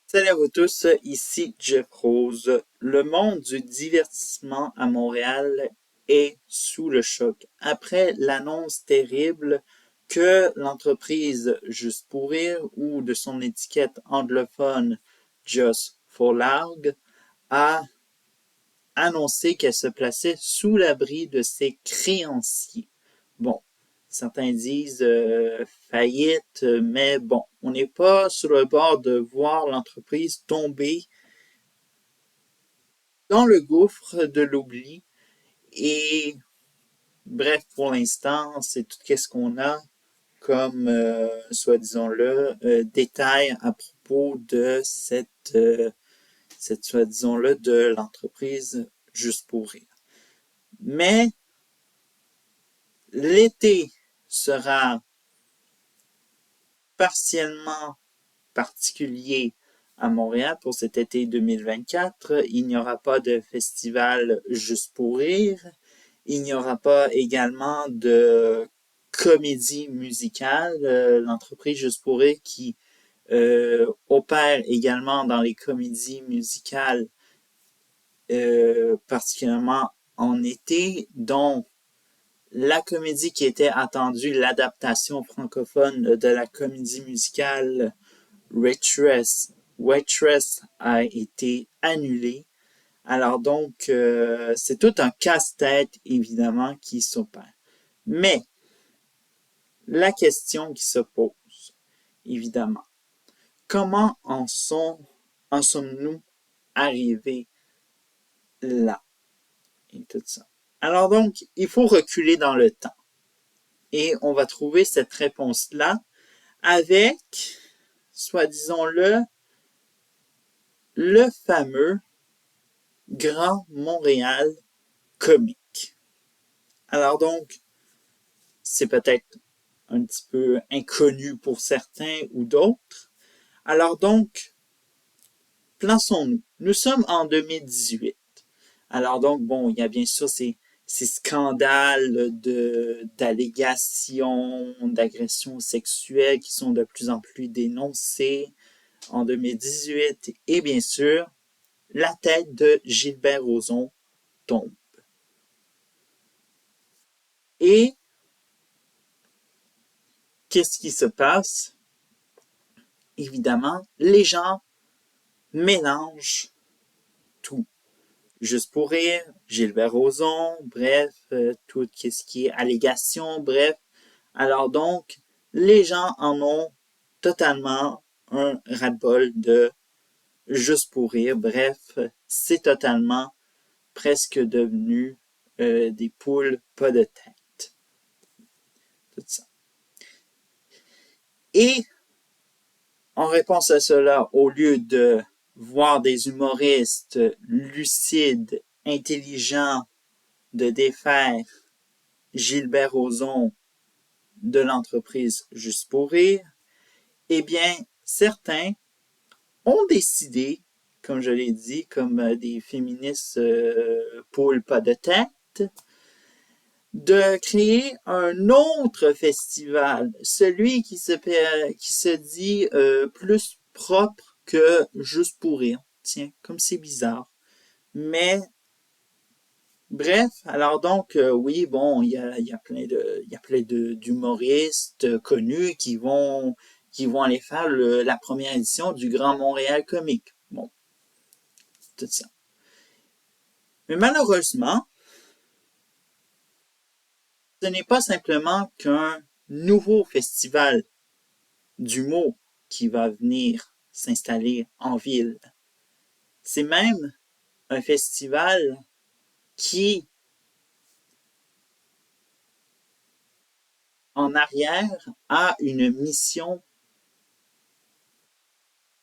Salut à vous tous, ici Jeff Rose. Le monde du divertissement à Montréal est sous le choc. Après l'annonce terrible que l'entreprise Juste pour rire ou de son étiquette anglophone Just for Larg a annoncé qu'elle se plaçait sous l'abri de ses créanciers. Bon, certains disent faillite, mais bon, on n'est pas sur le bord de voir l'entreprise tomber dans le gouffre de l'oubli. Et bref, pour l'instant, c'est tout ce qu'on a comme, soi-disant-le, détail à propos de cette soi-disant-le, de l'entreprise Juste pour rire. Mais l'été sera partiellement particulier à Montréal pour cet été 2024. Il n'y aura pas de festival Juste pour rire. Il n'y aura pas également de comédie musicale. L'entreprise Juste pour rire qui opère également dans les comédies musicales, particulièrement en été, dont la comédie qui était attendue, l'adaptation francophone de la comédie musicale Waitress a été annulée. Alors donc, c'est tout un casse-tête, évidemment, qui s'opère. Mais, la question qui se pose, évidemment, comment en sommes-nous arrivés là? Et tout ça. Alors donc, il faut reculer dans le temps. Et on va trouver cette réponse-là avec, soi-disant-le fameux Grand Montréal comique. Alors donc, c'est peut-être un petit peu inconnu pour certains ou d'autres. Alors donc, plaçons-nous. Nous sommes en 2018. Alors donc, bon, il y a bien sûr ces scandales d'allégations, d'agressions sexuelles qui sont de plus en plus dénoncés en 2018. Et bien sûr, la tête de Gilbert Rozon tombe. Et qu'est-ce qui se passe? Évidemment, les gens mélangent tout. Juste pour rire, Gilbert Rozon, bref, tout ce qui est allégation, bref. Alors donc, les gens en ont totalement un ras-le-bol de Juste pour rire. Bref, c'est totalement presque devenu des poules pas de tête. Tout ça. Et en réponse à cela, au lieu de voir des humoristes lucides, intelligents, de défaire Gilbert Rozon de l'entreprise Juste pour rire, eh bien, certains ont décidé, comme je l'ai dit, comme des féministes poules pas de tête, de créer un autre festival, celui qui se dit plus propre que Juste pour rire. Tiens, comme c'est bizarre. Mais bref, alors donc oui, bon, il y a plein d'humoristes connus qui vont aller faire la première édition du Grand Montréal Comique. Bon, tout ça. Mais malheureusement, ce n'est pas simplement qu'un nouveau festival d'humour qui va venir s'installer en ville. C'est même un festival qui, en arrière, a une mission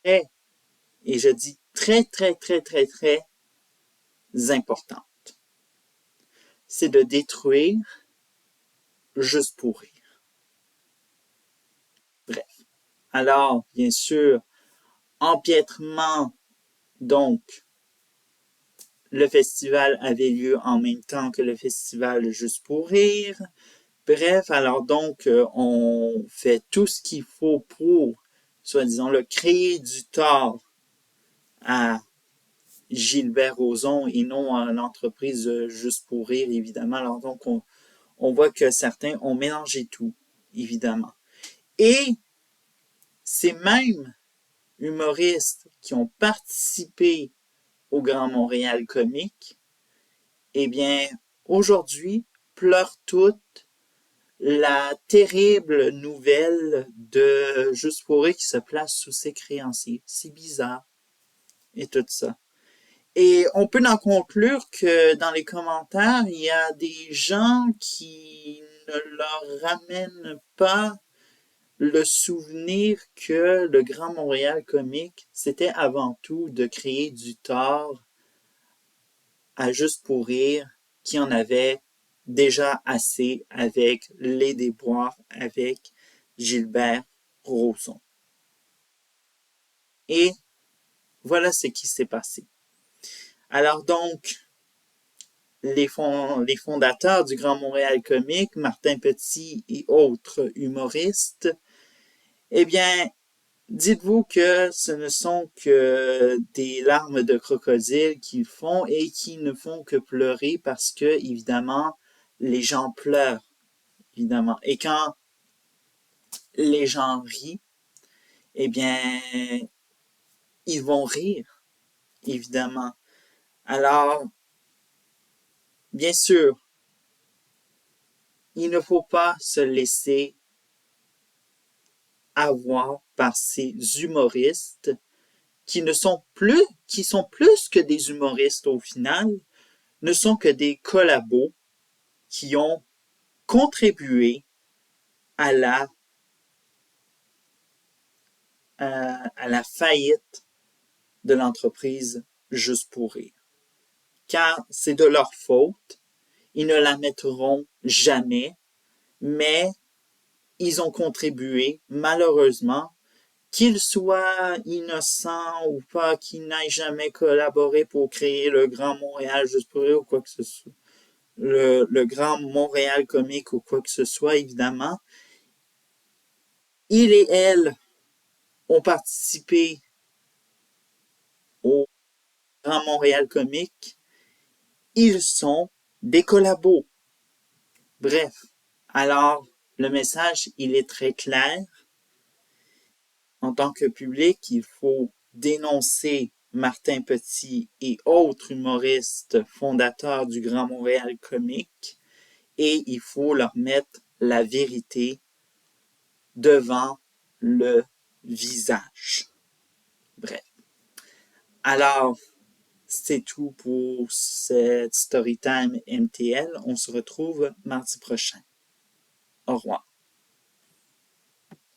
très, et je dis très, très, très, très, très importante. C'est de détruire Juste pour rire. Bref. Alors, bien sûr, empiètrement, donc, le festival avait lieu en même temps que le festival Juste pour rire. Bref, alors donc, on fait tout ce qu'il faut pour, soi-disant, créer du tort à Gilbert Rozon et non à l'entreprise Juste pour rire, évidemment. Alors donc, on voit que certains ont mélangé tout, évidemment. Et ces mêmes humoristes qui ont participé au Grand Montréal Comique, eh bien, aujourd'hui, pleurent toutes la terrible nouvelle de Juste pour rire qui se place sous ses créanciers. C'est bizarre. Et tout ça. Et on peut en conclure que dans les commentaires, il y a des gens qui ne leur ramènent pas le souvenir que le Grand Montréal Comique, c'était avant tout de créer du tort à Juste pour rire, qui en avait déjà assez avec les déboires avec Gilbert Rozon. Et voilà ce qui s'est passé. Alors donc, les fondateurs du Grand Montréal Comique, Martin Petit et autres humoristes, eh bien, dites-vous que ce ne sont que des larmes de crocodile qu'ils font et qui ne font que pleurer parce que, évidemment, les gens pleurent, évidemment. Et quand les gens rient, eh bien, ils vont rire, évidemment. Alors, bien sûr, il ne faut pas se laisser avoir par ces humoristes qui sont plus que des humoristes au final, ne sont que des collabos qui ont contribué à la faillite de l'entreprise Juste pour rire. Car c'est de leur faute, ils ne la mettront jamais, mais ils ont contribué, malheureusement, qu'ils soient innocents ou pas, qu'ils n'aient jamais collaboré pour créer le Grand Montréal Juste pour rire ou quoi que ce soit, le Grand Montréal Comique ou quoi que ce soit, évidemment, ils et elles ont participé au Grand Montréal Comique. Ils sont des collabos. Bref, alors le message, il est très clair. En tant que public, il faut dénoncer Martin Petit et autres humoristes fondateurs du Grand Montréal Comique et il faut leur mettre la vérité devant le visage. Bref. Alors, c'est tout pour cette Storytime MTL. On se retrouve mardi prochain. Au revoir.